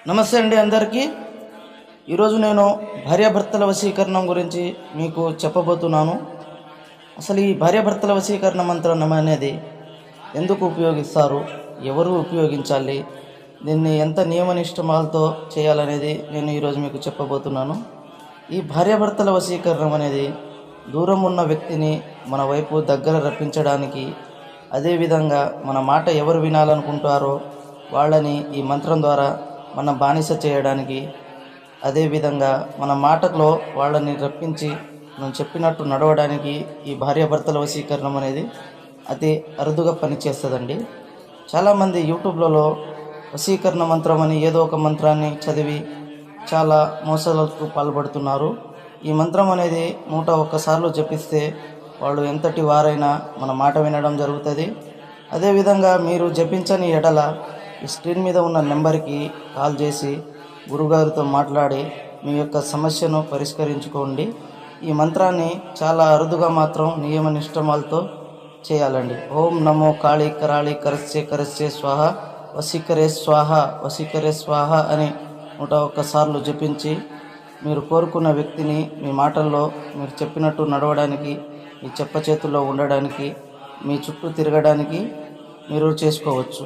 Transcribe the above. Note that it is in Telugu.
నమస్తే అండి అందరికీ. ఈరోజు నేను భార్యాభర్తల వశీకరణం గురించి మీకు చెప్పబోతున్నాను. అసలు ఈ భార్యాభర్తల వశీకరణ మంత్రం అనేది ఎందుకు ఉపయోగిస్తారు, ఎవరు ఉపయోగించాలి, దీన్ని ఎంత నియమనిష్టమాలతో చేయాలనేది నేను ఈరోజు మీకు చెప్పబోతున్నాను. ఈ భార్యాభర్తల వశీకరణం అనేది దూరం ఉన్న వ్యక్తిని మన వైపు దగ్గర రప్పించడానికి, అదేవిధంగా మన మాట ఎవరు వినాలనుకుంటారో వాళ్ళని ఈ మంత్రం ద్వారా మన బానిస చేయడానికి, అదేవిధంగా మన మాటలో వాళ్ళని రప్పించి మనం చెప్పినట్టు నడవడానికి ఈ భార్యాభర్తల వశీకరణం అనేది అతి అరుదుగా పనిచేస్తుందండి. చాలామంది యూట్యూబ్లలో వశీకరణ మంత్రం అని ఏదో ఒక మంత్రాన్ని చదివి చాలా మోసాలకు పాల్పడుతున్నారు. ఈ మంత్రం అనేది 101 సార్లు జపిస్తే వాళ్ళు ఎంతటి వారైనా మన మాట వినడం జరుగుతుంది. అదేవిధంగా మీరు జపించని ఎడల ఈ స్క్రీన్ మీద ఉన్న నెంబర్కి కాల్ చేసి గురుగారితో మాట్లాడి మీ యొక్క సమస్యను పరిష్కరించుకోండి. ఈ మంత్రాన్ని చాలా అరుదుగా మాత్రం నియమ నిష్టమాలతో చేయాలండి. ఓం నమో కాళీ కరాళి కరస్యే కరస్యే స్వాహ వశీకరే స్వాహ వశీకరే స్వాహ అని 101 సార్లు జపించి మీరు కోరుకున్న వ్యక్తిని మీ మాటల్లో మీరు చెప్పినట్టు నడవడానికి, మీ చెప్ప చేతుల్లో ఉండడానికి, మీ చుట్టూ తిరగడానికి మీరు చేసుకోవచ్చు.